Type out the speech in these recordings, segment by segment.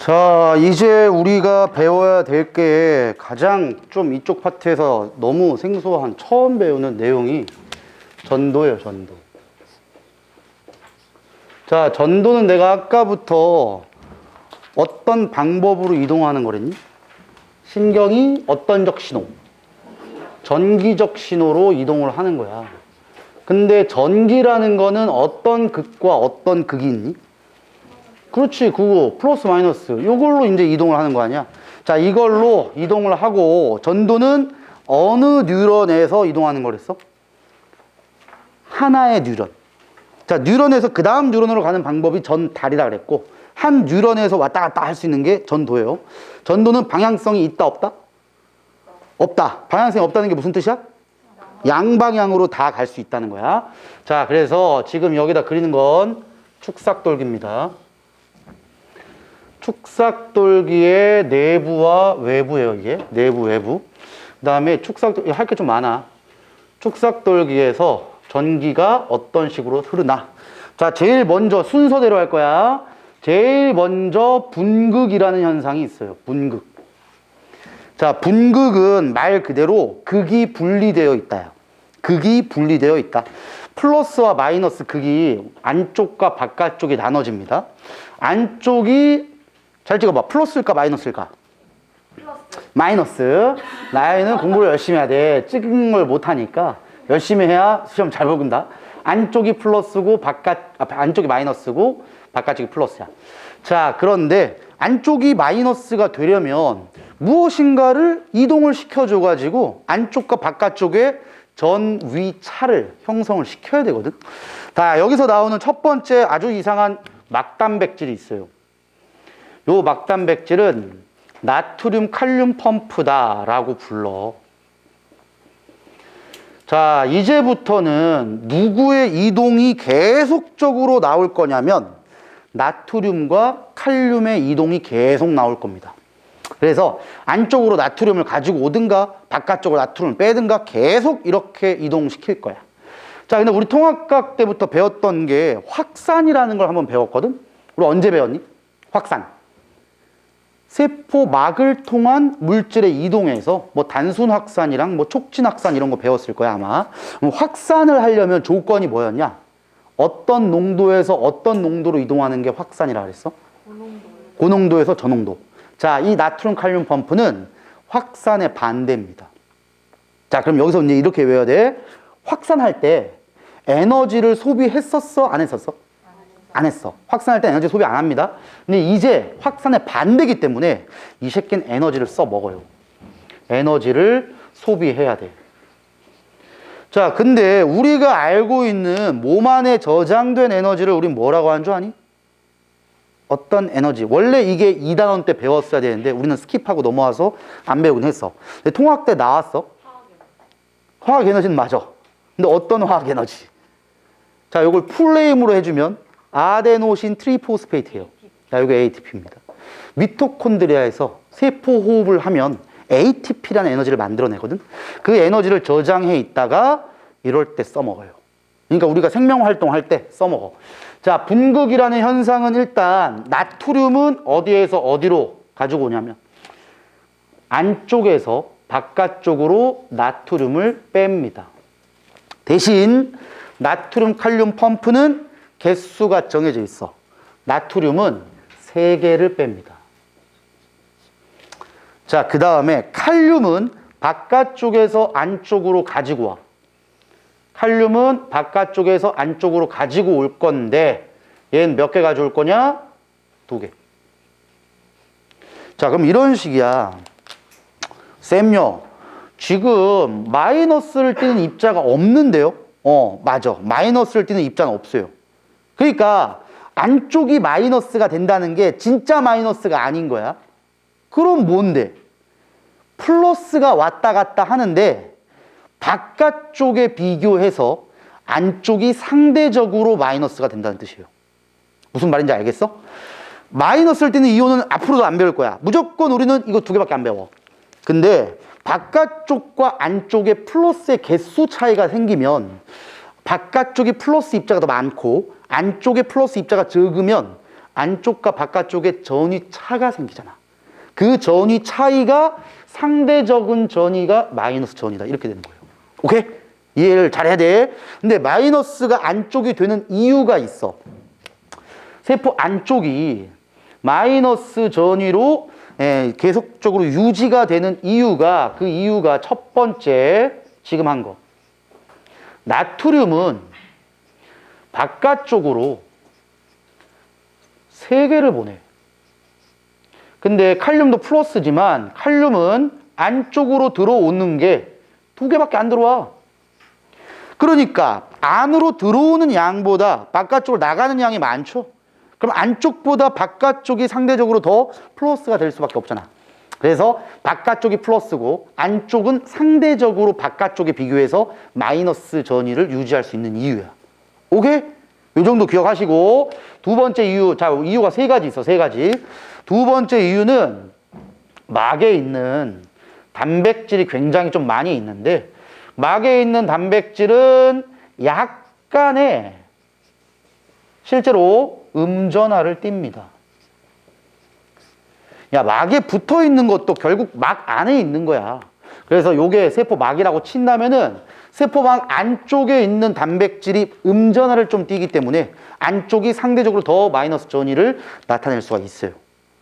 자, 이제 우리가 배워야 될 게 가장 좀 이쪽 파트에서 너무 생소한 처음 배우는 내용이 전도예요, 전도. 자, 전도는 내가 아까부터 어떤 방법으로 이동하는 거랬니? 신경이 어떤적 신호? 전기적 신호로 이동을 하는 거야. 근데 전기라는 거는 어떤 극과 어떤 극이 있니? 그렇지, 그거 플러스 마이너스 이걸로 이제 이동을 하는 거 아니야. 자, 이걸로 이동을 하고 전도는 어느 뉴런에서 이동하는 거랬어? 하나의 뉴런. 자, 뉴런에서 그 다음 뉴런으로 가는 방법이 전달이라 그랬고, 한 뉴런에서 왔다 갔다 할 수 있는 게 전도예요. 전도는 방향성이 있다 없다? 없다. 방향성이 없다는 게 무슨 뜻이야? 양방향으로 다 갈 수 있다는 거야. 자, 그래서 지금 여기다 그리는 건 축삭돌기입니다. 축삭돌기의 내부와 외부예요, 이게. 내부, 외부. 그 다음에 할 게 좀 많아. 축삭돌기에서 전기가 어떤 식으로 흐르나. 자, 제일 먼저 순서대로 할 거야. 제일 먼저 분극이라는 현상이 있어요. 분극. 자, 분극은 말 그대로 극이 분리되어 있다요. 극이 분리되어 있다. 플러스와 마이너스 극이 안쪽과 바깥쪽이 나눠집니다. 안쪽이 잘 찍어봐. 플러스일까 마이너스일까? 플러스. 마이너스. 나이는 공부를 열심히 해야 돼. 찍은 걸 못하니까 열심히 해야 시험 잘 보긴다. 안쪽이 플러스고 안쪽이 마이너스고 바깥쪽이 플러스야. 자, 그런데 안쪽이 마이너스가 되려면 무엇인가를 이동을 시켜줘가지고 안쪽과 바깥쪽에 전위차를 형성을 시켜야 되거든. 자, 여기서 나오는 첫 번째 아주 이상한 막단백질이 있어요. 요 막단백질은 나트륨 칼륨 펌프다라고 불러. 자, 이제부터는 누구의 이동이 계속적으로 나올 거냐면 나트륨과 칼륨의 이동이 계속 나올 겁니다. 그래서 안쪽으로 나트륨을 가지고 오든가 바깥쪽으로 나트륨을 빼든가 계속 이렇게 이동시킬 거야. 자, 근데 우리 통합과학 때부터 배웠던 게 확산이라는 걸 한번 배웠거든? 우리 언제 배웠니? 확산. 세포막을 통한 물질의 이동에서 뭐 단순 확산이랑 뭐 촉진 확산 이런 거 배웠을 거야, 아마. 확산을 하려면 조건이 뭐였냐? 어떤 농도에서 어떤 농도로 이동하는 게 확산이라 그랬어? 고농도에서 저농도. 자, 이 나트륨 칼륨 펌프는 확산의 반대입니다. 자, 그럼 여기서 이제 이렇게 외워야 돼. 확산할 때 에너지를 소비했었어? 안 했었어? 안 했어. 확산할 때 에너지 소비 안 합니다. 근데 이제 확산의 반대이기 때문에 이 새끼는 에너지를 써 먹어요. 에너지를 소비해야 돼. 자, 근데 우리가 알고 있는 몸 안에 저장된 에너지를 우린 뭐라고 하는 줄 아니? 어떤 에너지. 원래 이게 2단원 때 배웠어야 되는데 우리는 스킵하고 넘어와서 안 배우긴 했어. 근데 통학 때 나왔어. 화학 에너지는 맞아. 근데 어떤 화학 에너지? 자, 이걸 풀네임으로 해주면 아데노신 트리포스페이트예요. 자, 이게 ATP입니다. 미토콘드리아에서 세포 호흡을 하면 ATP라는 에너지를 만들어내거든. 그 에너지를 저장해 있다가 이럴 때 써먹어요. 그러니까 우리가 생명 활동할 때 써먹어. 자, 분극이라는 현상은 일단 나트륨은 어디에서 어디로 가지고 오냐면 안쪽에서 바깥쪽으로 나트륨을 뺍니다. 대신 나트륨 칼륨 펌프는 개수가 정해져 있어. 나트륨은 3개를 뺍니다. 자, 그 다음에 칼륨은 바깥쪽에서 안쪽으로 가지고 와. 칼륨은 바깥쪽에서 안쪽으로 가지고 올 건데 얘는 몇 개 가져올 거냐? 2개. 자, 그럼 이런 식이야. 쌤요, 지금 마이너스를 띠는 입자가 없는데요? 맞아. 마이너스를 띠는 입자는 없어요. 그러니까 안쪽이 마이너스가 된다는 게 진짜 마이너스가 아닌 거야. 그럼 뭔데? 플러스가 왔다 갔다 하는데 바깥쪽에 비교해서 안쪽이 상대적으로 마이너스가 된다는 뜻이에요. 무슨 말인지 알겠어? 마이너스를 띠는 이온은 앞으로도 안 배울 거야. 무조건 우리는 이거 2개밖에 안 배워. 근데 바깥쪽과 안쪽에 플러스의 개수 차이가 생기면 바깥쪽이 플러스 입자가 더 많고 안쪽에 플러스 입자가 적으면 안쪽과 바깥쪽에 전위 차가 생기잖아. 그 전위 차이가 상대적인 전위가 마이너스 전이다. 이렇게 되는 거예요. 오케이? 이해를 잘해야 돼. 근데 마이너스가 안쪽이 되는 이유가 있어. 세포 안쪽이 마이너스 전위로 계속적으로 유지가 되는 이유가, 그 이유가 첫 번째 지금 한 거. 나트륨은 바깥쪽으로 3개를 보내. 근데 칼륨도 플러스지만 칼륨은 안쪽으로 들어오는 게 2개밖에 안 들어와. 그러니까 안으로 들어오는 양보다 바깥쪽으로 나가는 양이 많죠. 그럼 안쪽보다 바깥쪽이 상대적으로 더 플러스가 될 수밖에 없잖아. 그래서 바깥쪽이 플러스고 안쪽은 상대적으로 바깥쪽에 비교해서 마이너스 전위를 유지할 수 있는 이유야. 오케이? 이 정도 기억하시고, 두 번째 이유, 자, 이유가 3가지 있어, 3가지. 두 번째 이유는 막에 있는 단백질이 굉장히 좀 많이 있는데, 막에 있는 단백질은 약간의 실제로 음전하를 띱니다. 야, 막에 붙어 있는 것도 결국 막 안에 있는 거야. 그래서 요게 세포막이라고 친다면은 세포막 안쪽에 있는 단백질이 음전하를 좀 띠기 때문에 안쪽이 상대적으로 더 마이너스 전위를 나타낼 수가 있어요.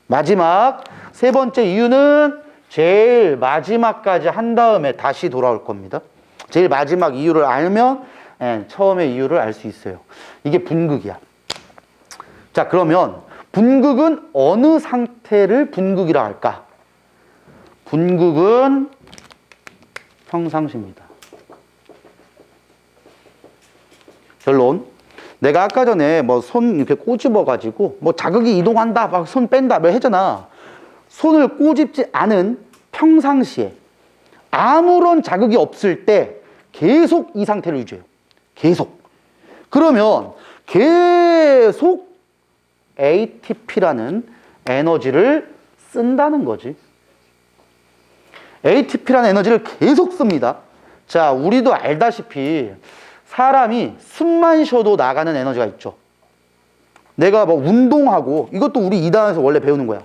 마지막, 3번째 이유는 제일 마지막까지 한 다음에 다시 돌아올 겁니다. 제일 마지막 이유를 알면 처음의 이유를 알 수 있어요. 이게 분극이야. 자, 그러면 분극은 어느 상태를 분극이라 할까? 분극은 평상시입니다. 결론. 내가 아까 전에 뭐 손 이렇게 꼬집어가지고 뭐 자극이 이동한다, 막 손 뺀다, 뭐 했잖아. 손을 꼬집지 않은 평상시에 아무런 자극이 없을 때 계속 이 상태를 유지해요. 계속. 그러면 계속 ATP라는 에너지를 쓴다는 거지. ATP라는 에너지를 계속 씁니다. 자, 우리도 알다시피 사람이 숨만 쉬어도 나가는 에너지가 있죠. 내가 뭐 운동하고, 이것도 우리 2단에서 원래 배우는 거야.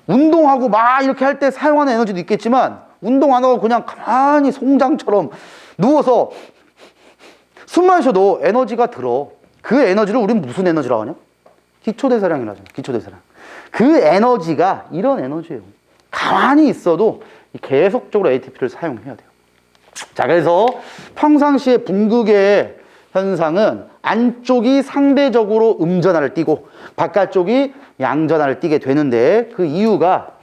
운동하고 막 이렇게 할 때 사용하는 에너지도 있겠지만, 운동 안 하고 그냥 가만히 송장처럼 누워서 숨만 쉬어도 에너지가 들어. 그 에너지를 우리는 무슨 에너지라고 하냐? 기초대사량이라고 하잖아. 기초대사량. 그 에너지가 이런 에너지예요. 가만히 있어도 계속적으로 ATP를 사용해야 돼요. 자, 그래서 평상시에 분극의 현상은 안쪽이 상대적으로 음전하를 띠고 바깥쪽이 양전하를 띠게 되는데, 그 이유가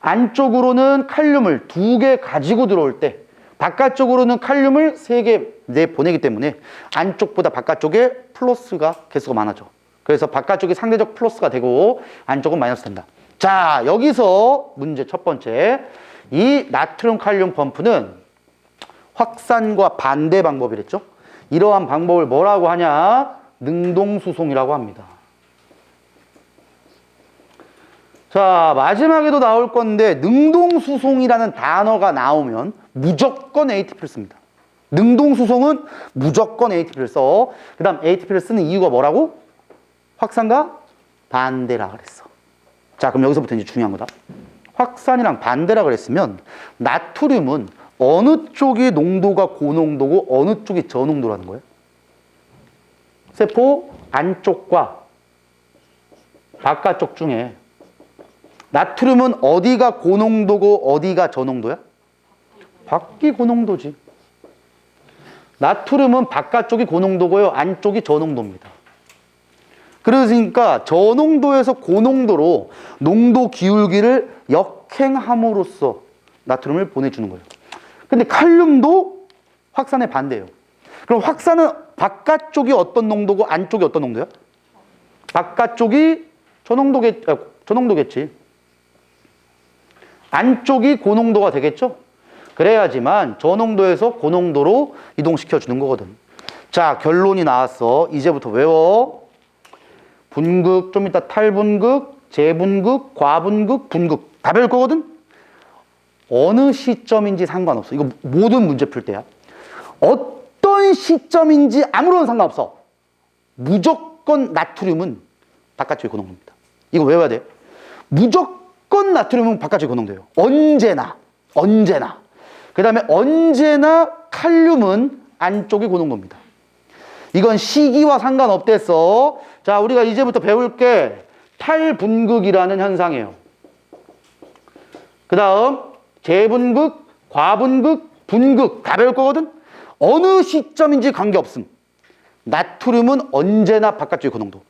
안쪽으로는 칼륨을 2개 가지고 들어올 때 바깥쪽으로는 칼륨을 3개 보내기 때문에 안쪽보다 바깥쪽에 플러스가 개수가 많아져. 그래서 바깥쪽이 상대적 플러스가 되고 안쪽은 마이너스 된다. 자, 여기서 문제 첫 번째. 이 나트륨 칼륨 펌프는 확산과 반대 방법이랬죠. 이러한 방법을 뭐라고 하냐? 능동수송이라고 합니다. 자, 마지막에도 나올 건데 능동수송이라는 단어가 나오면 무조건 ATP를 씁니다. 능동수송은 무조건 ATP를 써. 그 다음 ATP를 쓰는 이유가 뭐라고? 확산과 반대라 그랬어. 자, 그럼 여기서부터 이제 중요한 거다. 확산이랑 반대라 그랬으면 나트륨은 어느 쪽이 농도가 고농도고 어느 쪽이 저농도라는 거예요? 세포 안쪽과 바깥쪽 중에 나트륨은 어디가 고농도고 어디가 저농도야? 밖이 고농도지. 나트륨은 바깥쪽이 고농도고요, 안쪽이 저농도입니다. 그러니까 저농도에서 고농도로 농도 기울기를 역행함으로써 나트륨을 보내주는 거예요. 근데 칼륨도 확산의 반대예요. 그럼 확산은 바깥쪽이 어떤 농도고 안쪽이 어떤 농도야? 바깥쪽이 저농도겠지. 안쪽이 고농도가 되겠죠? 그래야지만 저농도에서 고농도로 이동시켜 주는 거거든. 자, 결론이 나왔어. 이제부터 외워. 분극, 좀 이따 탈분극, 재분극, 과분극, 분극 다 배울 거거든? 어느 시점인지 상관없어. 이거 모든 문제 풀 때야. 어떤 시점인지 아무런 상관없어. 무조건 나트륨은 바깥쪽이 고농도입니다. 이거 외워야 돼. 무조건 나트륨은 바깥쪽에 고농도예요. 언제나. 그 다음에 언제나 칼륨은 안쪽이 고농도입니다. 이건 시기와 상관없댔어. 자, 우리가 이제부터 배울 게 탈분극이라는 현상이에요. 그 다음 재분극, 과분극, 분극 다 배울 거거든. 어느 시점인지 관계없음. 나트륨은 언제나 바깥쪽이 고농도,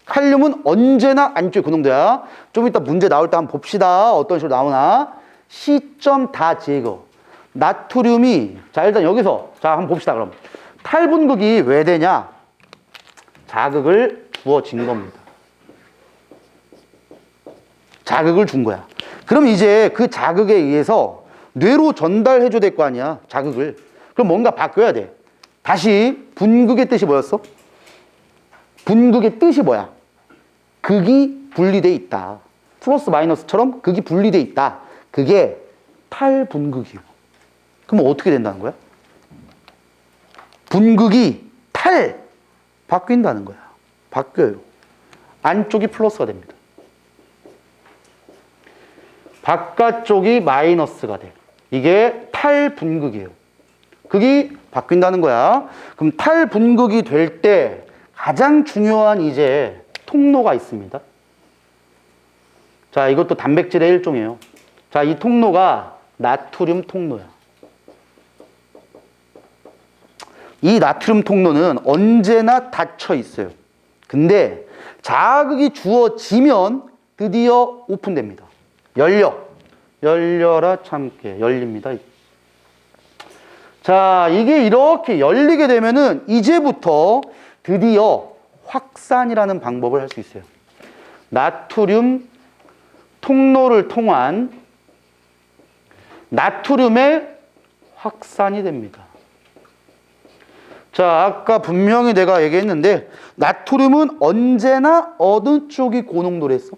칼륨은 언제나 안쪽이 고농도야. 좀 이따 문제 나올 때 한번 봅시다. 어떤 식으로 나오나. 시점 다 제거. 나트륨이, 자, 일단 여기서, 자, 한번 봅시다. 그럼 탈분극이 왜 되냐? 자극을 주어진 겁니다. 자극을 준 거야. 그럼 이제 그 자극에 의해서 뇌로 전달해줘야 될 거 아니야, 자극을. 그럼 뭔가 바뀌어야 돼. 다시 분극의 뜻이 뭐였어? 분극의 뜻이 뭐야? 극이 분리돼 있다. 플러스 마이너스처럼 극이 분리돼 있다. 그게 탈분극이요. 그럼 어떻게 된다는 거야? 분극이 바뀐다는 거야. 바뀌어요. 안쪽이 플러스가 됩니다. 바깥쪽이 마이너스가 돼. 이게 탈분극이에요. 극이 바뀐다는 거야. 그럼 탈분극이 될 때 가장 중요한 이제 통로가 있습니다. 자, 이것도 단백질의 일종이에요. 자, 이 통로가 나트륨 통로야. 이 나트륨 통로는 언제나 닫혀 있어요. 근데 자극이 주어지면 드디어 오픈됩니다. 열려라 참깨. 열립니다. 자, 이게 이렇게 열리게 되면은 이제부터 드디어 확산이라는 방법을 할 수 있어요. 나트륨 통로를 통한 나트륨의 확산이 됩니다. 자, 아까 분명히 내가 얘기했는데 나트륨은 언제나 어느 쪽이 고농도로 했어?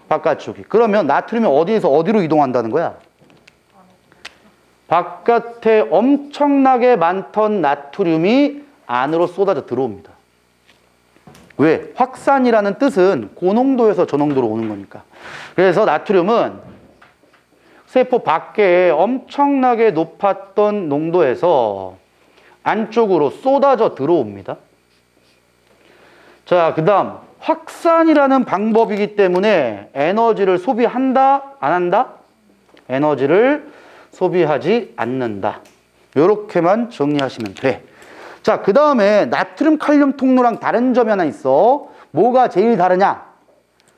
바깥쪽이. 그러면 나트륨이 어디에서 어디로 이동한다는 거야? 바깥에 엄청나게 많던 나트륨이 안으로 쏟아져 들어옵니다. 왜? 확산이라는 뜻은 고농도에서 저농도로 오는 거니까. 그래서 나트륨은 세포 밖에 엄청나게 높았던 농도에서 안쪽으로 쏟아져 들어옵니다. 자, 그 다음 확산이라는 방법이기 때문에 에너지를 소비한다? 안 한다? 에너지를 소비하지 않는다. 이렇게만 정리하시면 돼. 자, 그 다음에 나트륨 칼륨 통로랑 다른 점이 하나 있어. 뭐가 제일 다르냐?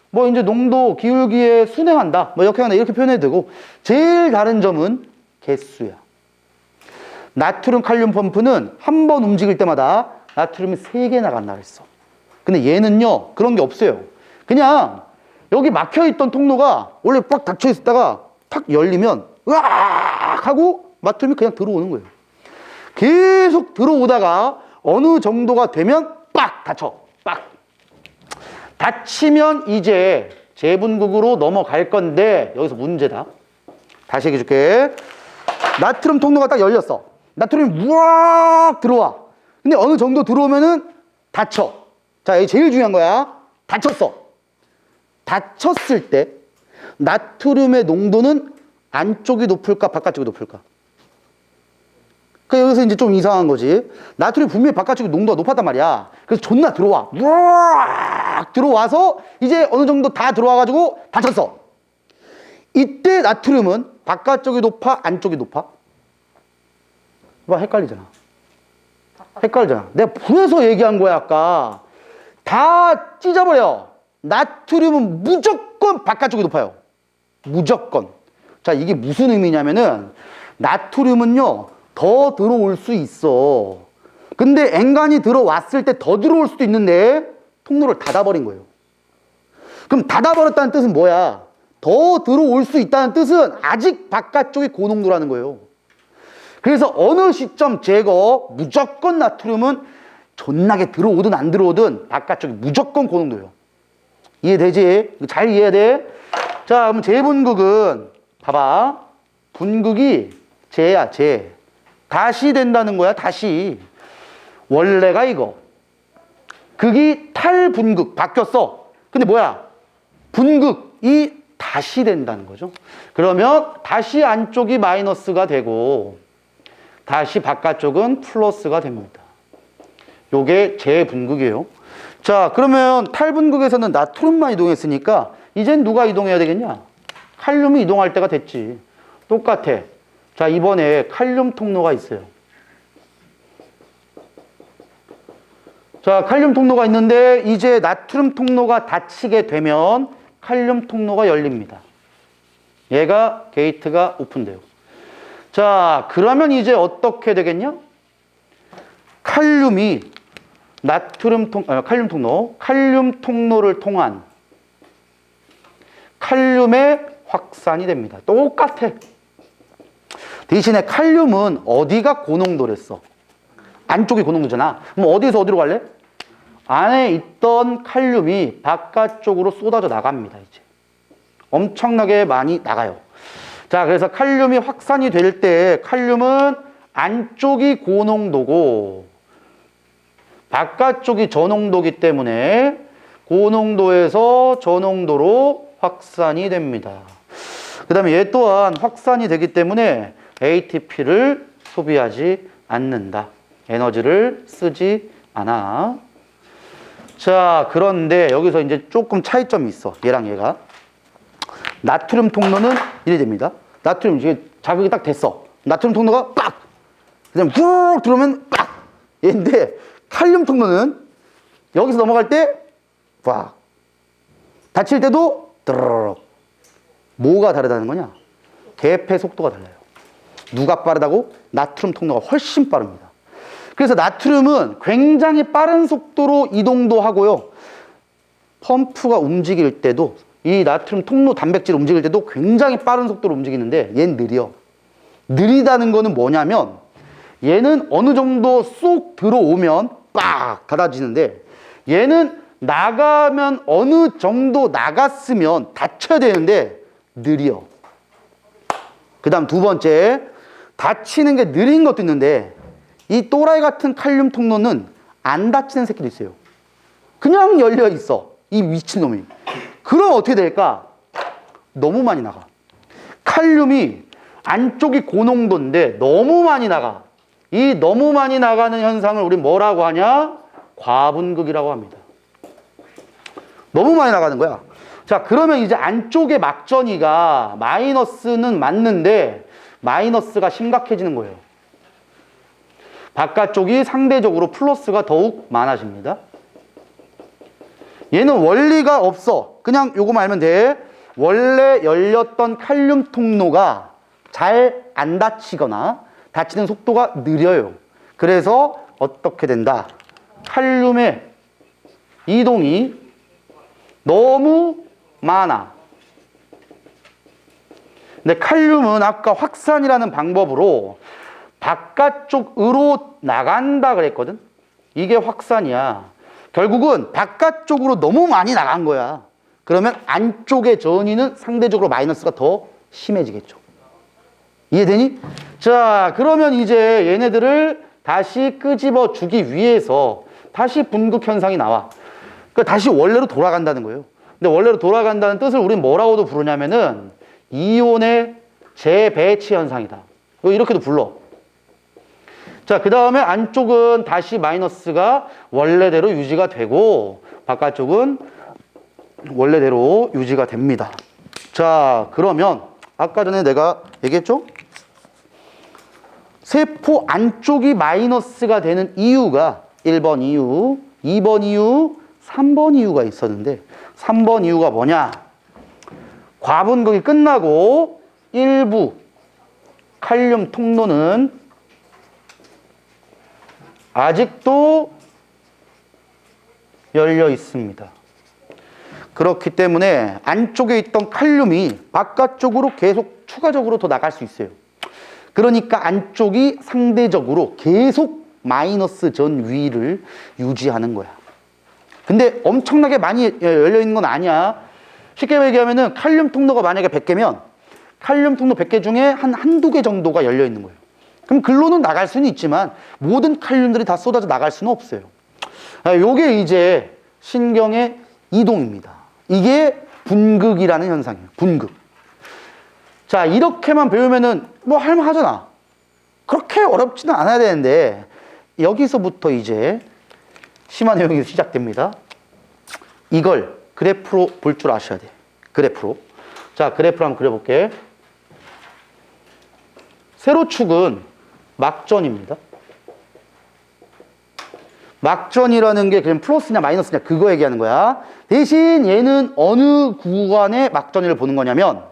뭐 이제 농도 기울기에 순행한다. 뭐 이렇게 표현해도 되고, 제일 다른 점은 개수야. 나트륨 칼륨 펌프는 한 번 움직일 때마다 나트륨이 3개 나간다 그랬어. 근데 얘는요, 그런 게 없어요. 그냥 여기 막혀있던 통로가 원래 꽉 닫혀 있었다가 탁 열리면 으악 하고 나트륨이 그냥 들어오는 거예요. 계속 들어오다가 어느 정도가 되면 빡 닫혀. 빡. 닫히면 이제 재분극으로 넘어갈 건데 여기서 문제다. 다시 얘기해 줄게. 나트륨 통로가 딱 열렸어. 나트륨이 우악 들어와. 근데 어느 정도 들어오면은 닫혀. 자, 여기 제일 중요한 거야. 닫혔어. 닫혔을 때 나트륨의 농도는 안쪽이 높을까 바깥쪽이 높을까? 그 여기서 이제 좀 이상한 거지. 나트륨이 분명히 바깥쪽이 농도가 높았단 말이야. 그래서 존나 들어와. 우악 들어와서 이제 어느 정도 다 들어와가지고 닫혔어. 이때 나트륨은 바깥쪽이 높아 안쪽이 높아? 뭐 헷갈리잖아. 헷갈리잖아. 내가 그래서 얘기한 거야 아까. 다 찢어버려. 나트륨은 무조건 바깥쪽이 높아요. 무조건. 자, 이게 무슨 의미냐면은 나트륨은요 더 들어올 수 있어. 근데 엔간히 들어왔을 때 더 들어올 수도 있는데 통로를 닫아버린 거예요. 그럼 닫아버렸다는 뜻은 뭐야? 더 들어올 수 있다는 뜻은 아직 바깥쪽이 고농도라는 거예요. 그래서 어느 시점 제거 무조건 나트륨은 존나게 들어오든 안 들어오든 바깥쪽이 무조건 고농도예요. 이해되지? 잘 이해해야 돼. 자, 그럼 재분극은 봐봐. 분극이 재야 재. 다시 된다는 거야. 다시. 원래가 이거. 극이 탈분극 바뀌었어. 근데 뭐야? 분극이 다시 된다는 거죠. 그러면 다시 안쪽이 마이너스가 되고 다시 바깥쪽은 플러스가 됩니다. 요게 재분극이에요. 자, 그러면 탈분극에서는 나트륨만 이동했으니까 이젠 누가 이동해야 되겠냐? 칼륨이 이동할 때가 됐지. 똑같아. 자, 이번에 칼륨 통로가 있어요. 자, 칼륨 통로가 있는데 이제 나트륨 통로가 닫히게 되면 칼륨 통로가 열립니다. 얘가 게이트가 오픈돼요. 자, 그러면 이제 어떻게 되겠냐? 칼륨이 칼륨 통로를 통한 칼륨의 확산이 됩니다. 똑같아. 대신에 칼륨은 어디가 고농도랬어? 안쪽이 고농도잖아. 그럼 어디에서 어디로 갈래? 안에 있던 칼륨이 바깥쪽으로 쏟아져 나갑니다. 이제 엄청나게 많이 나가요. 자, 그래서 칼륨이 확산이 될 때 칼륨은 안쪽이 고농도고 바깥쪽이 저농도기 때문에 고농도에서 저농도로 확산이 됩니다. 그 다음에 얘 또한 확산이 되기 때문에 ATP를 소비하지 않는다. 에너지를 쓰지 않아. 자, 그런데 여기서 이제 조금 차이점이 있어. 얘랑 얘가. 나트륨 통로는 이래 됩니다. 나트륨, 이게 자극이 딱 됐어. 나트륨 통로가 빡! 그다음에 훅 들어오면 빡! 얘인데, 칼륨 통로는 여기서 넘어갈 때 빡! 닫힐 때도 드르륵. 뭐가 다르다는 거냐? 개폐 속도가 달라요. 누가 빠르다고? 나트륨 통로가 훨씬 빠릅니다. 그래서 나트륨은 굉장히 빠른 속도로 이동도 하고요. 펌프가 움직일 때도 이 나트륨 통로 단백질 움직일 때도 굉장히 빠른 속도로 움직이는데 얘는 느려. 느리다는 거는 뭐냐면 얘는 어느 정도 쏙 들어오면 빡 닫아지는데 얘는 나가면 어느 정도 나갔으면 닫혀야 되는데 느려. 그 다음 두 번째, 닫히는 게 느린 것도 있는데 이 또라이 같은 칼륨 통로는 안 닫히는 새끼도 있어요. 그냥 열려 있어. 이 미친놈이. 그럼 어떻게 될까? 너무 많이 나가. 칼륨이 안쪽이 고농도인데 너무 많이 나가. 이 너무 많이 나가는 현상을 우리 뭐라고 하냐? 과분극이라고 합니다. 너무 많이 나가는 거야. 자, 그러면 이제 안쪽에 막전이가 마이너스는 맞는데 마이너스가 심각해지는 거예요. 바깥쪽이 상대적으로 플러스가 더욱 많아집니다. 얘는 원리가 없어. 그냥 요거만 알면 돼. 원래 열렸던 칼륨 통로가 잘 안 닫히거나 닫히는 속도가 느려요. 그래서 어떻게 된다? 칼륨의 이동이 너무 많아. 근데 칼륨은 아까 확산이라는 방법으로 바깥쪽으로 나간다 그랬거든? 이게 확산이야. 결국은 바깥쪽으로 너무 많이 나간 거야. 그러면 안쪽의 전이는 상대적으로 마이너스가 더 심해지겠죠. 이해되니? 자, 그러면 이제 얘네들을 다시 끄집어 주기 위해서 다시 분극 현상이 나와. 그러니까 다시 원래로 돌아간다는 거예요. 근데 원래로 돌아간다는 뜻을 우리는 뭐라고도 부르냐면은 이온의 재배치 현상이다. 이렇게도 불러. 자, 그 다음에 안쪽은 다시 마이너스가 원래대로 유지가 되고 바깥쪽은 원래대로 유지가 됩니다. 자, 그러면 아까 전에 내가 얘기했죠? 세포 안쪽이 마이너스가 되는 이유가 1번 이유, 2번 이유, 3번 이유가 있었는데 3번 이유가 뭐냐? 과분극이 끝나고 일부 칼륨 통로는 아직도 열려 있습니다. 그렇기 때문에 안쪽에 있던 칼륨이 바깥쪽으로 계속 추가적으로 더 나갈 수 있어요. 그러니까 안쪽이 상대적으로 계속 마이너스 전 위를 유지하는 거야. 근데 엄청나게 많이 열려 있는 건 아니야. 쉽게 얘기하면은 칼륨 통로가 만약에 100개면 칼륨 통로 100개 중에 한두 개 정도가 열려 있는 거예요. 그럼 글로는 나갈 수는 있지만 모든 칼륨들이 다 쏟아져 나갈 수는 없어요. 요게 이제 신경의 이동입니다. 이게 분극이라는 현상이에요. 분극. 자, 이렇게만 배우면은 뭐 할만하잖아. 그렇게 어렵지는 않아야 되는데 여기서부터 이제 심화 내용이 시작됩니다. 이걸 그래프로 볼 줄 아셔야 돼. 그래프로. 자, 그래프로 한번 그려볼게. 세로축은 막전입니다. 막전이라는 게 그냥 플러스냐 마이너스냐 그거 얘기하는 거야. 대신 얘는 어느 구간의 막전을 보는 거냐면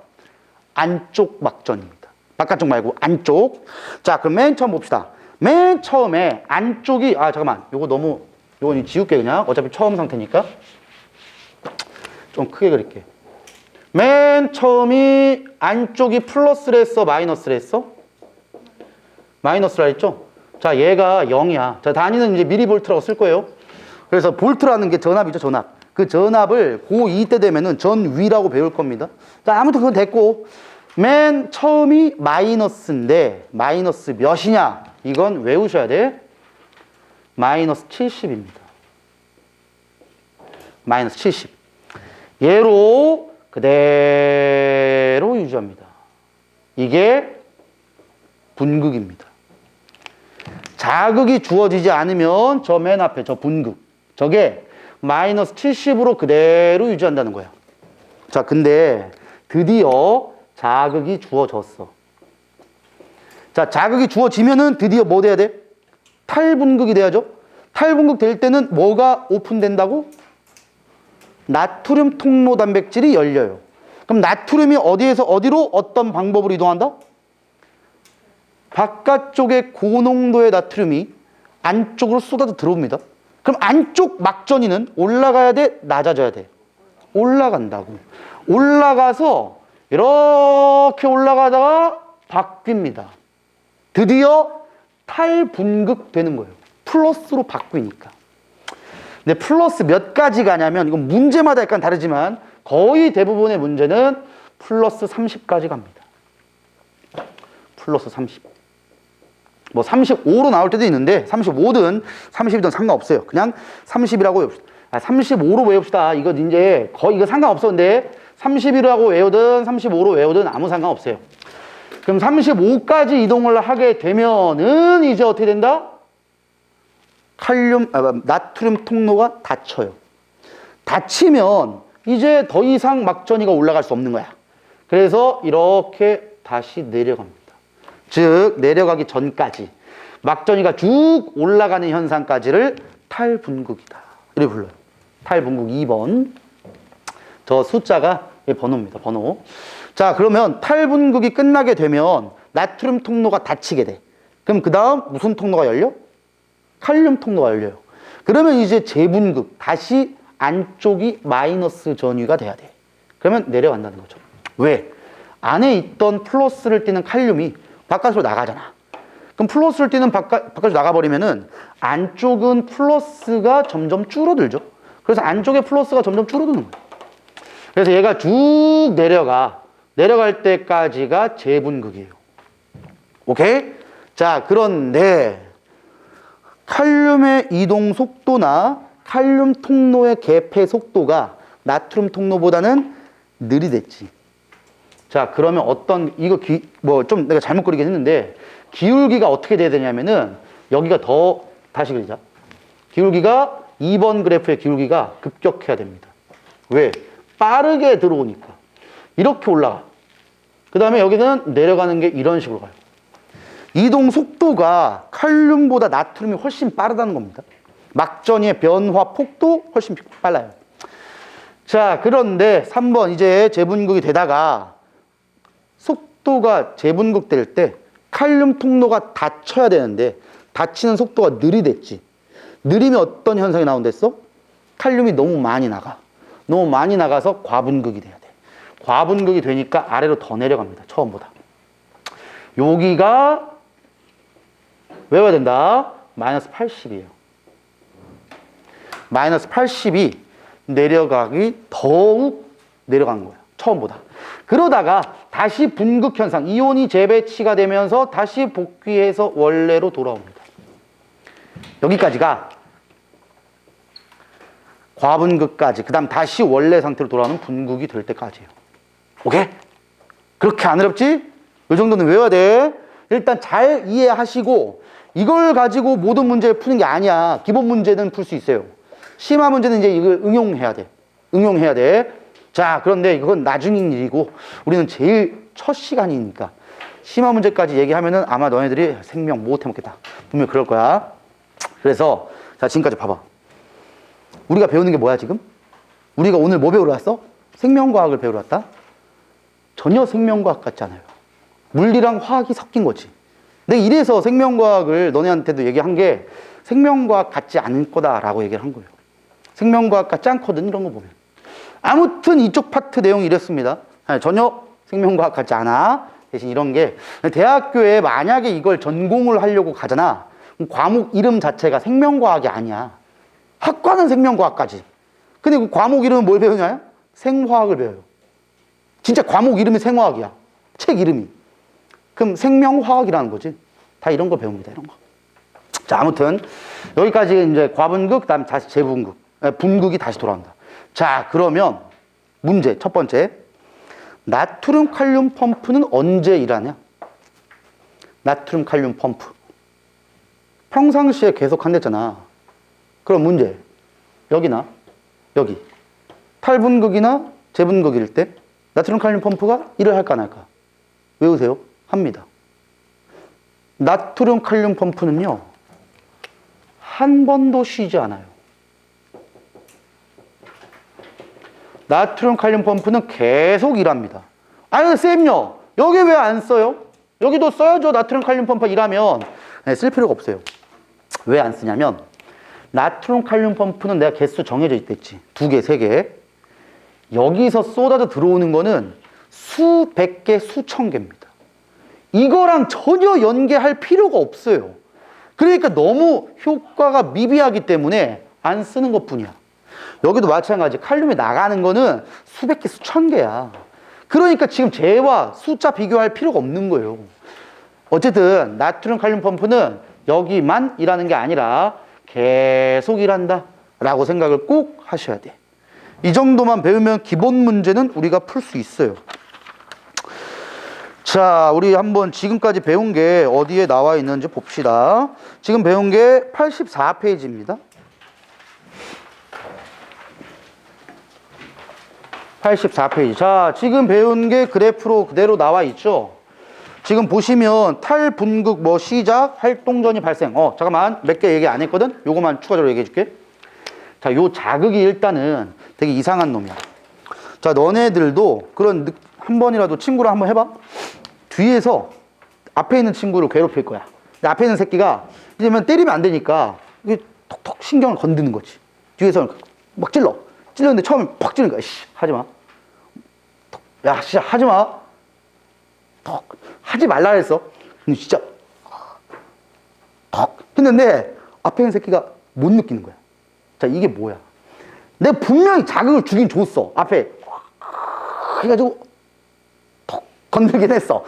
안쪽 막전입니다. 바깥쪽 말고 안쪽. 자, 그럼 맨 처음 봅시다. 맨 처음에 안쪽이 잠깐만. 요건 지울게 그냥. 어차피 처음 상태니까. 좀 크게 그릴게. 맨 처음이 안쪽이 플러스를 했어, 마이너스를 했어? 마이너스라 했죠? 자, 얘가 0이야. 자, 단위는 이제 미리볼트라고 쓸 거예요. 그래서 볼트라는 게 전압이죠, 전압. 그 전압을 고2 때 되면은 전위라고 배울 겁니다. 자, 아무튼 그건 됐고, 맨 처음이 마이너스인데, 마이너스 몇이냐? 이건 외우셔야 돼. 마이너스 70입니다. 마이너스 70. 얘로 그대로 유지합니다. 이게 분극입니다. 자극이 주어지지 않으면 저 맨 앞에 저 분극. 저게 마이너스 70으로 그대로 유지한다는 거야. 자, 근데 드디어 자극이 주어졌어. 자, 자극이 주어지면은 드디어 뭐 돼야 돼? 탈분극이 돼야죠. 탈분극 될 때는 뭐가 오픈된다고? 나트륨 통로 단백질이 열려요. 그럼 나트륨이 어디에서 어디로 어떤 방법으로 이동한다? 바깥쪽에 고농도의 나트륨이 안쪽으로 쏟아져 들어옵니다. 그럼 안쪽 막전이는 올라가야 돼? 낮아져야 돼? 올라간다고. 올라가서 이렇게 올라가다가 바뀝니다. 드디어 탈분극 되는 거예요. 플러스로 바뀌니까. 근데 플러스 몇 가지 가냐면 이건 문제마다 약간 다르지만 거의 대부분의 문제는 플러스 30까지 갑니다. 플러스 30. 뭐 35로 나올 때도 있는데 35든 30이든 상관없어요. 그냥 30이라고 외웁시다. 35로 외웁시다. 이거 이제 거의 이거 상관없어. 근데 30이라고 외우든 35로 외우든 아무 상관없어요. 그럼 35까지 이동을 하게 되면은 이제 어떻게 된다? 나트륨 통로가 닫혀요. 닫히면 이제 더 이상 막전이가 올라갈 수 없는 거야. 그래서 이렇게 다시 내려갑니다. 즉 내려가기 전까지 막전이가 쭉 올라가는 현상까지를 탈분극이다. 이렇게 불러요. 탈분극 2번. 저 숫자가 번호입니다. 번호. 자, 그러면 탈분극이 끝나게 되면 나트륨 통로가 닫히게 돼. 그럼 그 다음 무슨 통로가 열려? 칼륨 통로가 열려요. 그러면 이제 재분극, 다시 안쪽이 마이너스 전위가 돼야 돼. 그러면 내려간다는 거죠. 왜? 안에 있던 플러스를 띠는 칼륨이 바깥으로 나가잖아. 그럼 플러스를 띠는 바깥으로 나가버리면은 안쪽은 플러스가 점점 줄어들죠. 그래서 안쪽에 플러스가 점점 줄어드는 거예요. 그래서 얘가 쭉 내려갈 때까지가 재분극이에요. 오케이? 자, 그런데 칼륨의 이동 속도나 칼륨 통로의 개폐 속도가 나트륨 통로보다는 느리댔지. 자, 그러면 좀 내가 잘못 그리긴 했는데, 기울기가 어떻게 돼야 되냐면은, 여기가 다시 그리자. 기울기가 2번 그래프의 기울기가 급격해야 됩니다. 왜? 빠르게 들어오니까. 이렇게 올라가. 그 다음에 여기는 내려가는 게 이런 식으로 가요. 이동 속도가 칼륨보다 나트륨이 훨씬 빠르다는 겁니다. 막전이의 변화 폭도 훨씬 빨라요. 자, 그런데 3번 이제 재분극이 되다가 속도가 재분극될 때 칼륨 통로가 닫혀야 되는데 닫히는 속도가 느리댔지. 느리면 어떤 현상이 나온댔어? 칼륨이 너무 많이 나가. 너무 많이 나가서 과분극이 돼야 돼. 과분극이 되니까 아래로 더 내려갑니다. 처음보다. 여기가 외워야 된다. 마이너스 80이에요. 마이너스 80이 내려가기 더욱 내려간 거야. 처음보다. 그러다가 다시 분극 현상, 이온이 재배치가 되면서 다시 복귀해서 원래로 돌아옵니다. 여기까지가 과분극까지, 그 다음 다시 원래 상태로 돌아오는 분극이 될 때까지예요. 오케이? 그렇게 안 어렵지? 이 정도는 외워야 돼. 일단 잘 이해하시고, 이걸 가지고 모든 문제를 푸는 게 아니야. 기본 문제는 풀 수 있어요. 심화 문제는 이제 이걸 응용해야 돼. 응용해야 돼. 자, 그런데 이건 나중인 일이고, 우리는 제일 첫 시간이니까. 심화 문제까지 얘기하면은 아마 너네들이 생명 못 해먹겠다. 분명 그럴 거야. 그래서, 자, 지금까지 봐봐. 우리가 배우는 게 뭐야, 지금? 우리가 오늘 뭐 배우러 왔어? 생명과학을 배우러 왔다? 전혀 생명과학 같지 않아요. 물리랑 화학이 섞인 거지. 내가 이래서 생명과학을 너네한테도 얘기한 게 생명과학 같지 않을 거다라고 얘기를 한 거예요. 생명과학 같지 않거든, 이런 거 보면. 아무튼 이쪽 파트 내용이 이랬습니다. 전혀 생명과학 같지 않아. 대신 이런 게 대학교에 만약에 이걸 전공을 하려고 가잖아. 과목 이름 자체가 생명과학이 아니야. 학과는 생명과학까지. 근데 그 과목 이름은 뭘 배우냐? 생화학을 배워요. 진짜 과목 이름이 생화학이야. 책 이름이. 그럼 생명화학이라는 거지. 다 이런 거 배웁니다. 이런 거. 자, 아무튼 여기까지 이제 과분극, 그다음 다시 재분극, 분극이 다시 돌아온다. 자, 그러면 문제 첫 번째. 나트륨 칼륨 펌프는 언제 일하냐? 나트륨 칼륨 펌프. 평상시에 계속 한댔잖아. 그럼 문제. 여기나 여기. 탈분극이나 재분극일 때 나트륨 칼륨 펌프가 일을 할까 안 할까? 외우세요. 합니다. 나트륨 칼륨 펌프는요, 한 번도 쉬지 않아요. 나트륨 칼륨 펌프는 계속 일합니다. 아니, 쌤요, 여기 왜 안 써요? 여기도 써야죠. 나트륨 칼륨 펌프 일하면. 네, 쓸 필요가 없어요. 왜 안 쓰냐면, 나트륨 칼륨 펌프는 내가 개수 정해져 있댔지. 2개, 3개. 여기서 쏟아져 들어오는 거는 수백 개, 수천 개입니다. 이거랑 전혀 연계할 필요가 없어요. 그러니까 너무 효과가 미비하기 때문에 안 쓰는 것 뿐이야. 여기도 마찬가지. 칼륨이 나가는 거는 수백 개, 수천 개야. 그러니까 지금 쟤와 숫자 비교할 필요가 없는 거예요. 어쨌든 나트륨 칼륨 펌프는 여기만 일하는 게 아니라 계속 일한다 라고 생각을 꼭 하셔야 돼. 이 정도만 배우면 기본 문제는 우리가 풀 수 있어요. 자, 우리 한번 지금까지 배운 게 어디에 나와 있는지 봅시다. 지금 배운 게 84페이지입니다. 84페이지. 자, 지금 배운 게 그래프로 그대로 나와 있죠. 지금 보시면 탈분극 뭐 시작, 활동전이 발생. 잠깐만, 몇 개 얘기 안 했거든? 요거만 추가적으로 얘기해 줄게. 자, 요 자극이 일단은 되게 이상한 놈이야. 자, 너네들도 그런 한 번이라도 친구랑 한번 해봐. 뒤에서 앞에 있는 친구를 괴롭힐 거야. 근데 앞에 있는 새끼가 이제면 때리면 안 되니까 이게 톡톡 신경을 건드는 거지. 뒤에서 막 찔러. 찔렀는데 처음에 팍 찌르는 거야. 씨, 하지 마. 야, 진짜 하지 마. 톡. 하지 말라 했어. 근데 진짜 톡 했는데 앞에 있는 새끼가 못 느끼는 거야. 자, 이게 뭐야? 내가 분명히 자극을 주긴 줬어. 앞에 해가지고 톡 건들긴 했어.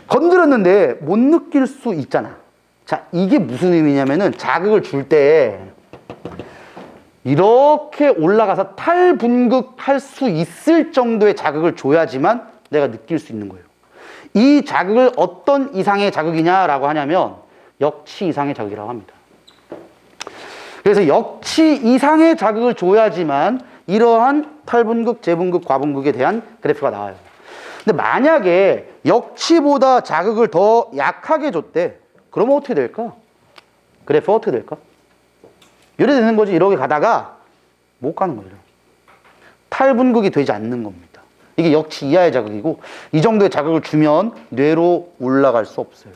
건드렸는데 못 느낄 수 있잖아. 자, 이게 무슨 의미냐면은 자극을 줄 때 이렇게 올라가서 탈분극할 수 있을 정도의 자극을 줘야지만 내가 느낄 수 있는 거예요. 이 자극을 어떤 이상의 자극이냐라고 하냐면 역치 이상의 자극이라고 합니다. 그래서 역치 이상의 자극을 줘야지만 이러한 탈분극, 재분극, 과분극에 대한 그래프가 나와요. 근데 만약에 역치보다 자극을 더 약하게 줬대. 그러면 어떻게 될까? 그래프 어떻게 될까? 이래 되는 거지. 이렇게 가다가 못 가는 거예요. 탈분극이 되지 않는 겁니다. 이게 역치 이하의 자극이고 이 정도의 자극을 주면 뇌로 올라갈 수 없어요.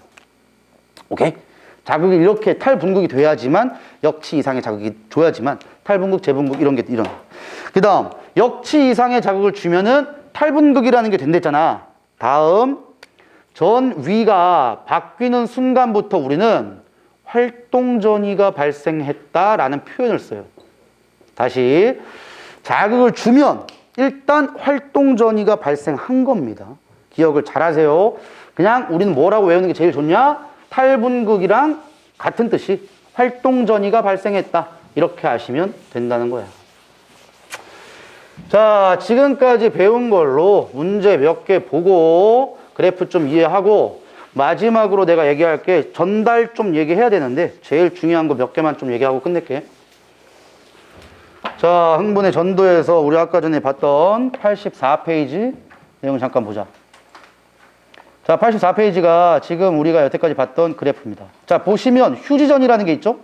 오케이? 자극이 이렇게 탈분극이 돼야지만 역치 이상의 자극이 줘야지만 탈분극, 재분극 이런 게 일어나. 그 다음 역치 이상의 자극을 주면은 탈분극이라는 게 된댔잖아. 다음 전 위가 바뀌는 순간부터 우리는 활동전이가 발생했다라는 표현을 써요. 다시 자극을 주면 일단 활동전이가 발생한 겁니다. 기억을 잘 하세요. 그냥 우리는 뭐라고 외우는 게 제일 좋냐? 탈분극이랑 같은 뜻이 활동전이가 발생했다. 이렇게 하시면 된다는 거야. 자, 지금까지 배운 걸로 문제 몇 개 보고 그래프 좀 이해하고 마지막으로 내가 얘기할 게 전달 좀 얘기해야 되는데 제일 중요한 거 몇 개만 좀 얘기하고 끝낼게. 자, 흥분의 전도에서 우리 아까 전에 봤던 84페이지 내용 잠깐 보자. 자, 84페이지가 지금 우리가 여태까지 봤던 그래프입니다. 자, 보시면 휴지전이라는 게 있죠?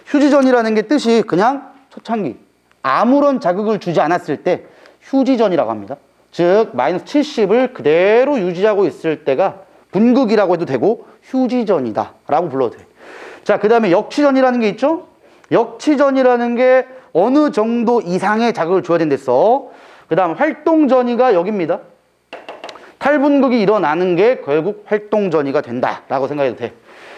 휴지전이라는 게 뜻이 그냥 초창기 아무런 자극을 주지 않았을 때 휴지전이라고 합니다. 즉 마이너스 70을 그대로 유지하고 있을 때가 분극이라고 해도 되고 휴지전이다 라고 불러도 돼. 자, 그 다음에 역치전이라는 게 있죠? 역치전이라는 게 어느 정도 이상의 자극을 줘야 된댔어. 그 다음 활동전이가 여기입니다. 탈분극이 일어나는 게 결국 활동전이가 된다라고 생각해도 돼.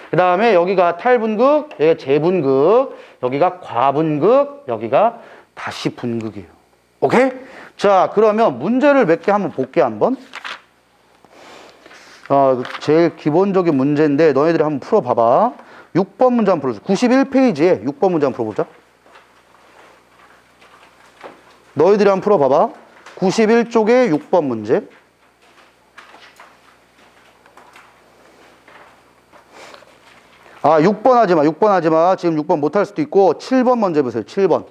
그 다음에 여기가 탈분극, 여기가 재분극, 여기가 과분극, 여기가 다시 분극이에요. 오케이? 자, 그러면 문제를 몇 개 한번 볼게 한번. 제일 기본적인 문제인데 너희들이 한번 풀어봐봐. 6번 문제 한번 풀어줘. 91페이지에 6번 문제 한번 풀어보자. 너희들이 한번 풀어봐봐. 91쪽에 6번 문제. 아, 6번 하지 마. 6번 하지 마. 지금 6번 못할 수도 있고 7번 먼저 해보세요. 7번.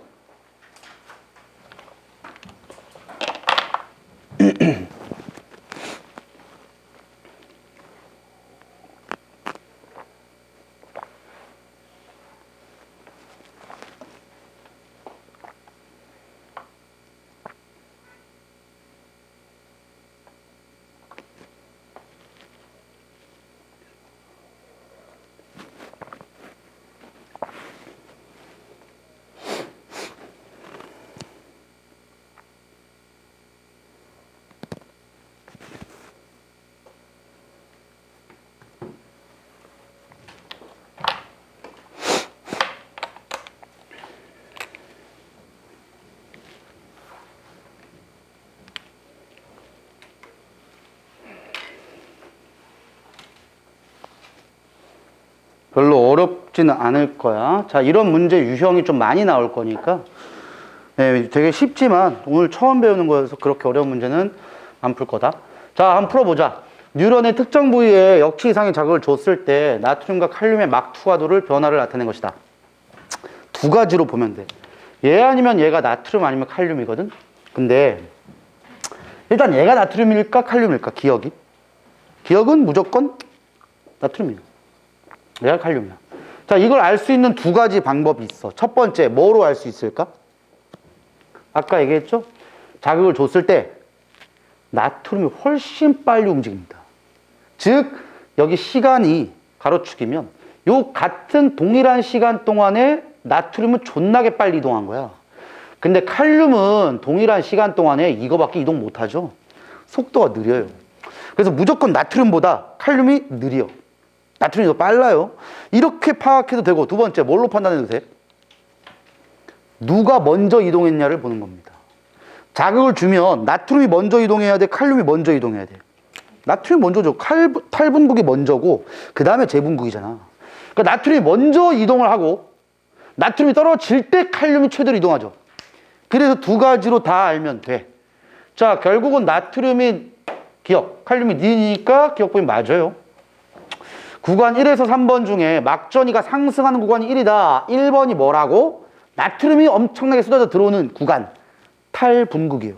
별로 어렵지는 않을 거야. 자, 이런 문제 유형이 좀 많이 나올 거니까 네, 되게 쉽지만 오늘 처음 배우는 거여서 그렇게 어려운 문제는 안 풀 거다. 자, 한번 풀어보자. 뉴런의 특정 부위에 역치 이상의 자극을 줬을 때 나트륨과 칼륨의 막 투과도를 변화를 나타낸 것이다. 두 가지로 보면 돼. 얘 아니면 얘가 나트륨 아니면 칼륨이거든. 근데 일단 얘가 나트륨일까 칼륨일까? 기억은 무조건 나트륨이야. 얘가 칼륨이야. 자, 이걸 알 수 있는 두 가지 방법이 있어. 첫 번째, 뭐로 알 수 있을까? 아까 얘기했죠? 자극을 줬을 때 나트륨이 훨씬 빨리 움직입니다. 즉, 여기 시간이 가로축이면 요 같은 동일한 시간 동안에 나트륨은 존나게 빨리 이동한 거야. 근데 칼륨은 동일한 시간 동안에 이거밖에 이동 못하죠. 속도가 느려요. 그래서 무조건 나트륨보다 칼륨이 느려. 나트륨이 더 빨라요. 이렇게 파악해도 되고, 두 번째, 뭘로 판단해도 돼? 누가 먼저 이동했냐를 보는 겁니다. 자극을 주면 나트륨이 먼저 이동해야 돼? 칼륨이 먼저 이동해야 돼? 나트륨이 먼저죠. 탈분극이 먼저고 그 다음에 재분극이잖아. 그러니까 나트륨이 먼저 이동을 하고 나트륨이 떨어질 때 칼륨이 최대로 이동하죠. 그래서 두 가지로 다 알면 돼. 자, 결국은 나트륨이 기억, 칼륨이 니니까 기억법이 맞아요. 구간 1에서 3번 중에 막전이가 상승하는 구간이 1이다. 1번이 뭐라고? 나트륨이 엄청나게 쏟아져 들어오는 구간. 탈분극이에요.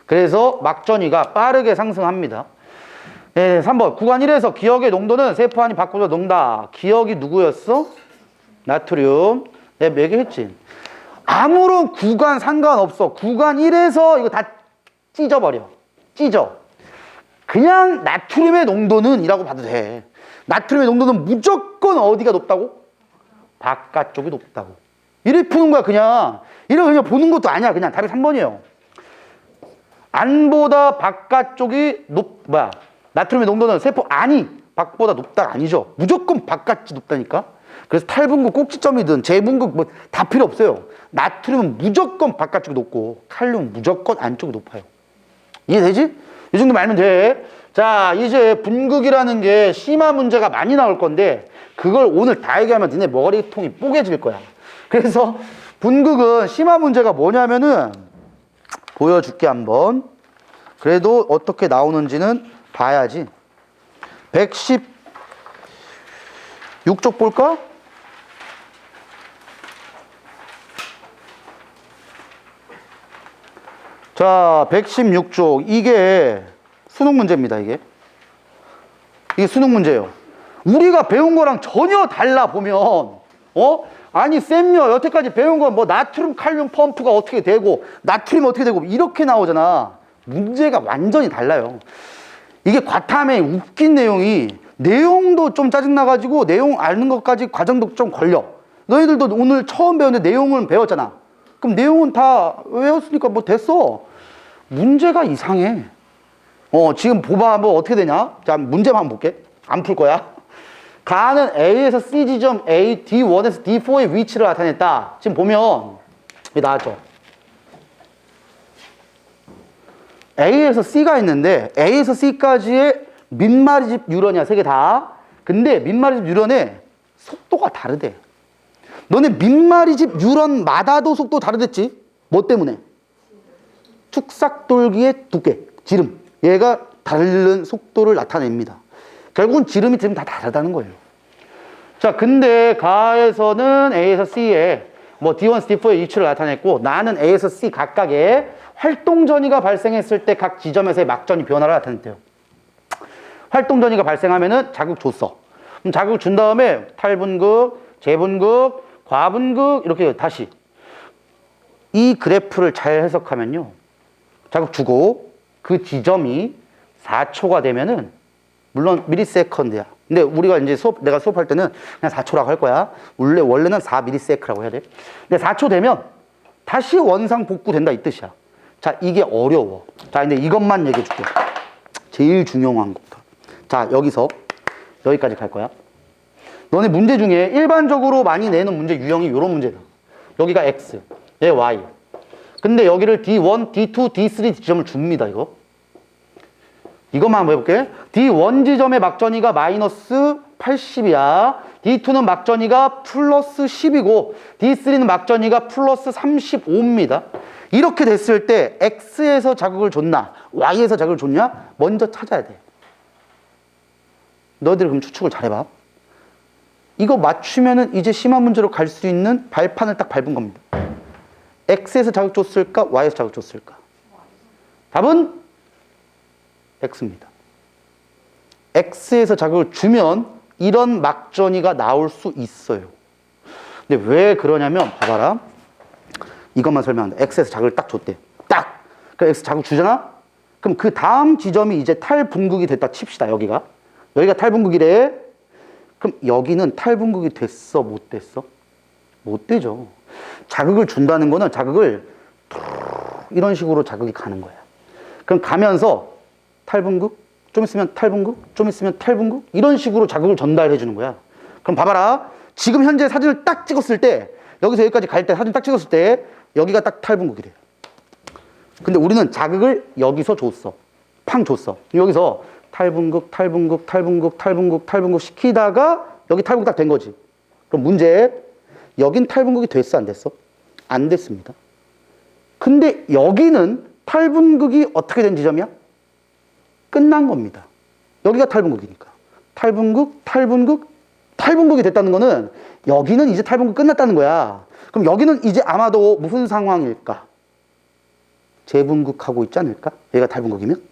그래서 막전이가 빠르게 상승합니다. 네, 3번. 구간 1에서 기억의 농도는 세포 안이 바꿔서 녹는다. 기억이 누구였어? 나트륨. 내가 얘기했지. 아무런 구간 상관없어. 구간 1에서 이거 다 찢어버려. 찢어. 그냥 나트륨의 농도는 이라고 봐도 돼. 나트륨의 농도는 무조건 어디가 높다고? 바깥쪽이 높다고. 이래 푸는 거야, 그냥. 이래 그냥 보는 것도 아니야. 그냥 답이 3번이에요. 안보다 바깥쪽이 나트륨의 농도는 세포 안이 밖보다 높다가 아니죠. 무조건 바깥이 높다니까. 그래서 탈분극 꼭지점이든 재분극 뭐 다 필요 없어요. 나트륨은 무조건 바깥쪽이 높고 칼륨은 무조건 안쪽이 높아요. 이해되지? 이 정도면 알면 돼. 자, 이제 분극이라는 게 심화 문제가 많이 나올 건데 그걸 오늘 다 얘기하면 니네 머리통이 뽀개질 거야. 그래서 분극은 심화 문제가 뭐냐면은 보여줄게 한번. 그래도 어떻게 나오는지는 봐야지. 116쪽 볼까? 자, 116쪽. 이게 수능 문제입니다, 이게. 이게 수능 문제예요. 우리가 배운 거랑 전혀 달라 보면, 아니, 쌤요, 여태까지 배운 건 뭐 나트륨, 칼륨 펌프가 어떻게 되고, 나트륨 어떻게 되고, 이렇게 나오잖아. 문제가 완전히 달라요. 이게 과탐에 웃긴 내용도 좀 짜증나가지고, 내용 아는 것까지 과정도 좀 걸려. 너희들도 오늘 처음 배웠는데 내용을 배웠잖아. 그럼 내용은 다 외웠으니까 뭐 됐어. 문제가 이상해. 지금 봐봐, 뭐 어떻게 되냐? 자, 문제만 볼게. 안 풀 거야. 가는 A에서 C 지점 A, D1에서 D4의 위치를 나타냈다. 지금 보면, 여기 나왔죠? A에서 C가 있는데, A에서 C까지의 민마리집 유런이야, 세 개 다. 근데 민마리집 유런의 속도가 다르대. 너네 민마리집 유런마다도 속도 다르댔지? 뭐 때문에? 축삭돌기의 두께, 지름. 얘가 다른 속도를 나타냅니다. 결국은 지름이 지금 다 다르다는 거예요. 자, 근데 가에서는 A에서 C에 뭐 D1, D4의 위치를 나타냈고, 나는 A에서 C 각각의 활동 전이가 발생했을 때 각 지점에서의 막전이 변화를 나타냈대요. 활동 전이가 발생하면은 자극 줬어. 그럼 자극 준 다음에 탈분극, 재분극, 과분극 이렇게 다시 이 그래프를 잘 해석하면요, 자극 주고 그 지점이 4초가 되면은, 물론 미리세컨드야. 근데 우리가 이제 내가 수업할 때는 그냥 4초라고 할 거야. 원래는 4ms라고 해야 돼. 근데 4초 되면 다시 원상 복구된다 이 뜻이야. 자, 이게 어려워. 자, 근데 이것만 얘기해 줄게. 제일 중요한 것부터. 자, 여기까지 갈 거야. 너네 문제 중에 일반적으로 많이 내는 문제 유형이 이런 문제다. 여기가 X, 얘 Y. 근데 여기를 D1, D2, D3 지점을 줍니다, 이거. 이것만 한번 해볼게. D1 지점의 막전이가 마이너스 80이야. D2는 막전이가 플러스 10이고, D3는 막전이가 플러스 35입니다. 이렇게 됐을 때 X에서 자극을 줬나, Y에서 자극을 줬냐? 먼저 찾아야 돼. 너희들이 그럼 추측을 잘해봐. 이거 맞추면은 이제 심한 문제로 갈 수 있는 발판을 딱 밟은 겁니다. X에서 자극 줬을까? Y에서 자극 줬을까? 답은 X입니다. X에서 자극을 주면 이런 막전이가 나올 수 있어요. 근데 왜 그러냐면, 봐봐라. 이것만 설명한다. X에서 자극을 딱 줬대. 딱! 그럼 X 자극 주잖아? 그럼 그 다음 지점이 이제 탈분극이 됐다 칩시다, 여기가. 여기가 탈분극이래. 그럼 여기는 탈분극이 됐어, 못 됐어? 못 되죠. 자극을 준다는 거는 자극을 이런 식으로 자극이 가는 거야. 그럼 가면서 탈분극, 좀 있으면 탈분극, 좀 있으면 탈분극, 이런 식으로 자극을 전달해 주는 거야. 그럼 봐봐라. 지금 현재 사진을 딱 찍었을 때, 여기서 여기까지 갈 때 사진 딱 찍었을 때 여기가 딱 탈분극이래. 근데 우리는 자극을 여기서 줬어. 팡 줬어. 여기서 탈분극, 탈분극, 탈분극, 탈분극, 탈분극 시키다가 여기 탈분극 딱 된 거지. 그럼 문제, 여긴 탈분극이 됐어, 안 됐어? 안 됐습니다. 근데 여기는 탈분극이 어떻게 된 지점이야? 끝난 겁니다. 여기가 탈분극이니까. 탈분극, 탈분극, 탈분극이 됐다는 거는 여기는 이제 탈분극 끝났다는 거야. 그럼 여기는 이제 아마도 무슨 상황일까? 재분극하고 있지 않을까? 얘가 탈분극이면?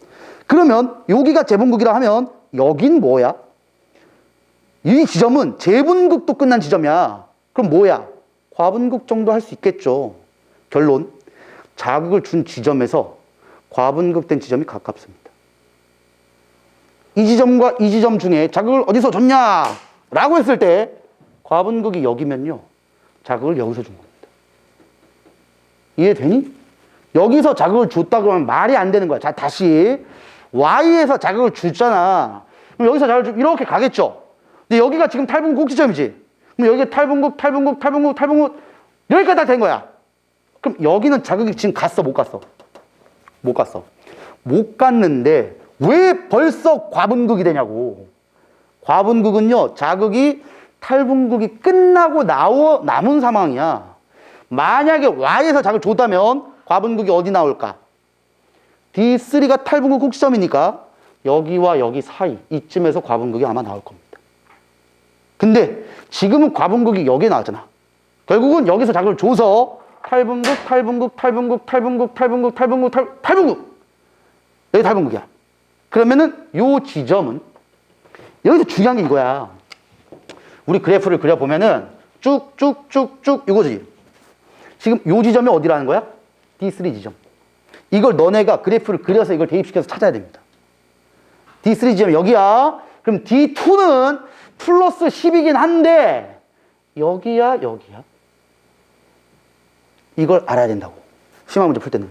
그러면 여기가 재분극이라 하면 여긴 뭐야? 이 지점은 재분극도 끝난 지점이야. 그럼 뭐야? 과분극 정도 할 수 있겠죠. 결론, 자극을 준 지점에서 과분극된 지점이 가깝습니다. 이 지점과 이 지점 중에 자극을 어디서 줬냐? 라고 했을 때 과분극이 여기면요, 자극을 여기서 준 겁니다. 이해되니? 여기서 자극을 줬다 그러면 말이 안 되는 거야. 자, 다시 Y에서 자극을 줬잖아. 그럼 여기서 자극을 이렇게 가겠죠. 근데 여기가 지금 탈분극 꼭지점이지. 그럼 여기가 탈분극, 탈분극, 탈분극, 탈분극 여기까지 다 된 거야. 그럼 여기는 자극이 지금 갔어, 못 갔어? 못 갔어. 못 갔는데 왜 벌써 과분극이 되냐고. 과분극은요, 자극이 탈분극이 끝나고 남은 상황이야. 만약에 Y에서 자극을 줬다면 과분극이 어디 나올까? D3가 탈분극 꼭지점이니까 여기와 여기 사이 이쯤에서 과분극이 아마 나올 겁니다. 근데 지금은 과분극이 여기에 나왔잖아. 결국은 여기서 자극을 줘서 탈분극, 탈분극, 탈분극, 탈분극, 탈분극, 탈분극, 탈분극. 여기 탈분극이야. 그러면은 요 지점은 여기서 중요한 게 이거야. 우리 그래프를 그려보면은 쭉쭉쭉쭉 이거지. 지금 요 지점이 어디라는 거야? D3 지점. 이걸 너네가 그래프를 그려서 이걸 대입시켜서 찾아야 됩니다. D3 지점 여기야. 그럼 D2는 플러스 10이긴 한데 여기야 여기야. 이걸 알아야 된다고. 심화 문제 풀 때는.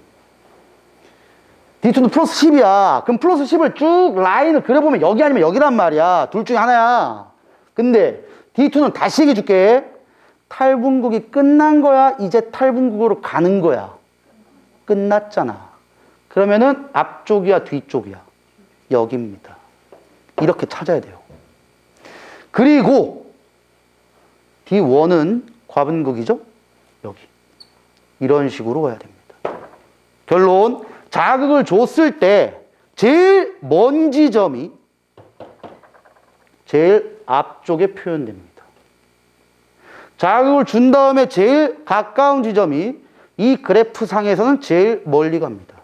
D2는 플러스 10이야. 그럼 플러스 10을 쭉 라인을 그려보면 여기 아니면 여기란 말이야. 둘 중에 하나야. 근데 D2는 다시 얘기해 줄게. 탈분극이 끝난 거야? 이제 탈분극으로 가는 거야? 끝났잖아. 그러면은 앞쪽이야 뒤쪽이야? 여기입니다. 이렇게 찾아야 돼요. 그리고 D1은 과분극이죠? 여기. 이런 식으로 가야 됩니다. 결론, 자극을 줬을 때 제일 먼 지점이 제일 앞쪽에 표현됩니다. 자극을 준 다음에 제일 가까운 지점이 이 그래프 상에서는 제일 멀리 갑니다.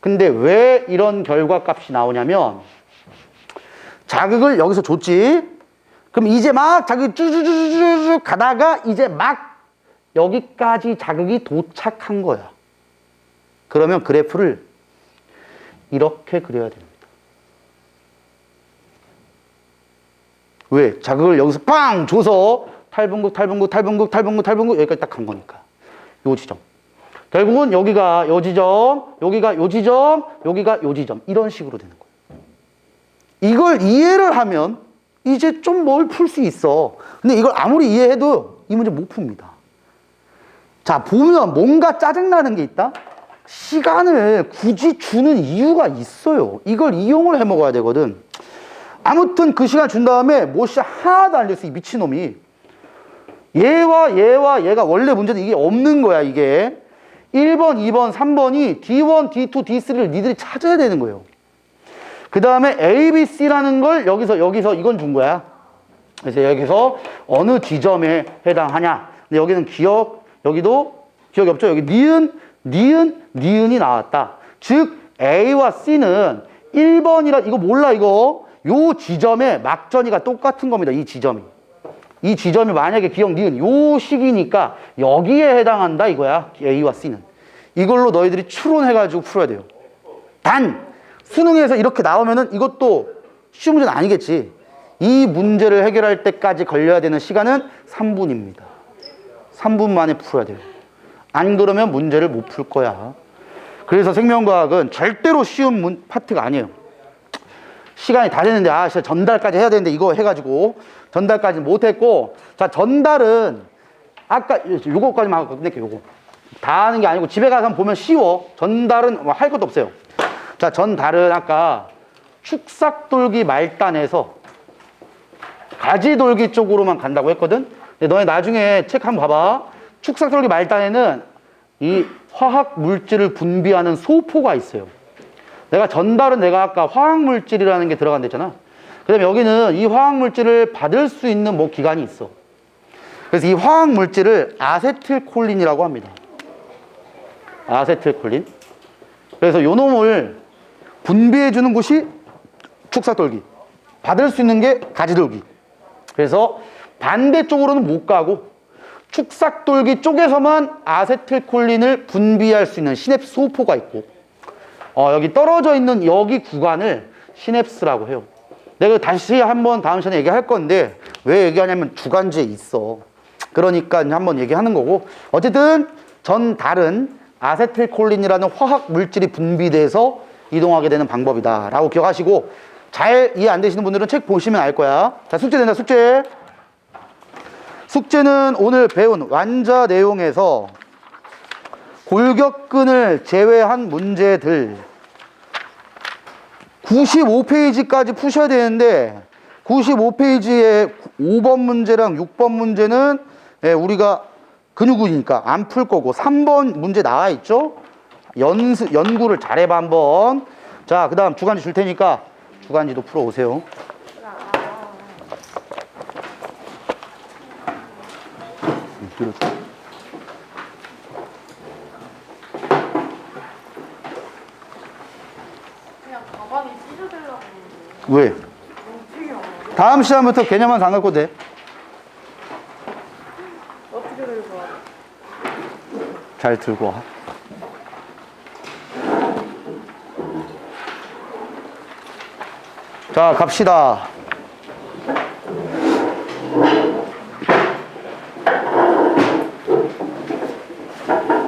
근데 왜 이런 결과값이 나오냐면 자극을 여기서 줬지. 그럼 이제 막 자극이 쭈쭈쭈쭈 가다가 이제 막 여기까지 자극이 도착한 거야. 그러면 그래프를 이렇게 그려야 됩니다. 왜? 자극을 여기서 빵 줘서 탈분극, 탈분극, 탈분극, 탈분극, 탈분극 여기까지 딱 간 거니까. 요 지점. 결국은 여기가 요 지점, 여기가 요 지점, 여기가 요 지점. 이런 식으로 되는 거예요. 이걸 이해를 하면 이제 좀 뭘 풀 수 있어. 근데 이걸 아무리 이해해도 이 문제 못 풉니다. 자, 보면 뭔가 짜증나는 게 있다? 시간을 굳이 주는 이유가 있어요. 이걸 이용을 해 먹어야 되거든. 아무튼 그 시간 준 다음에 뭐시 하나도 안 됐어, 이 미친놈이. 얘와 얘가 원래 문제는 이게 없는 거야, 이게. 1번, 2번, 3번이 D1, D2, D3를 니들이 찾아야 되는 거예요. 그 다음에 A, B, C라는 걸 여기서 이건 준 거야. 그래서 여기서 어느 지점에 해당하냐. 근데 여기는 여기도 기억이 없죠? 여기 니은이 나왔다. 즉, A와 C는 1번이라, 이거 몰라, 이거. 요 지점에 막전이가 똑같은 겁니다, 이 지점이. 이 지점이 만약에 기억 니은 요 식이니까 여기에 해당한다 이거야. A와 C는. 이걸로 너희들이 추론해가지고 풀어야 돼요. 단 수능에서 이렇게 나오면은 이것도 쉬운 문제는 아니겠지. 이 문제를 해결할 때까지 걸려야 되는 시간은 3분입니다. 3분 만에 풀어야 돼요. 안 그러면 문제를 못 풀 거야. 그래서 생명과학은 절대로 쉬운 파트가 아니에요. 시간이 다 됐는데 진짜 전달까지 해야 되는데 이거 해가지고 전달까지 못했고. 자, 전달은 아까 요거까지만 하고 끝낼게요. 요거 다 하는 게 아니고 집에 가서 보면 쉬워. 전달은 뭐 할 것도 없어요. 자, 전달은 아까 축삭돌기 말단에서 가지돌기 쪽으로만 간다고 했거든. 근데 너네 나중에 책 한번 봐봐. 축삭돌기 말단에는 이 화학 물질을 분비하는 소포가 있어요. 내가 전달은 내가 아까 화학물질이라는 게 들어간댔잖아. 그 다음에 여기는 이 화학물질을 받을 수 있는 뭐 기관이 있어. 그래서 이 화학물질을 아세틸콜린이라고 합니다. 아세틸콜린. 그래서 요 놈을 분비해주는 곳이 축삭돌기. 받을 수 있는 게 가지돌기. 그래서 반대쪽으로는 못 가고 축삭돌기 쪽에서만 아세틸콜린을 분비할 수 있는 시냅스 소포가 있고 여기 떨어져 있는 여기 구간을 시냅스라고 해요. 내가 다시 한번 다음 시간에 얘기할 건데 왜 얘기하냐면 주간지에 있어. 그러니까 한번 얘기하는 거고. 어쨌든 전달은 아세틸콜린이라는 화학 물질이 분비돼서 이동하게 되는 방법이다 라고 기억하시고, 잘 이해 안 되시는 분들은 책 보시면 알 거야. 자, 숙제 된다. 숙제는 오늘 배운 완자 내용에서 골격근을 제외한 문제들 95페이지까지 푸셔야 되는데 95페이지에 5번 문제랑 6번 문제는 우리가 근육이니까 안 풀 거고 3번 문제 나와 있죠? 연구를 잘해봐 한번. 자, 그 다음 주간지 줄 테니까 주간지도 풀어오세요. 그냥 가방에 찢어들려고 그러는데 왜? 너무 튀겨. 다음 시간부터 개념만 안 갖고 돼. 어떻게 들고 와? 잘 들고 와. 자, 갑시다.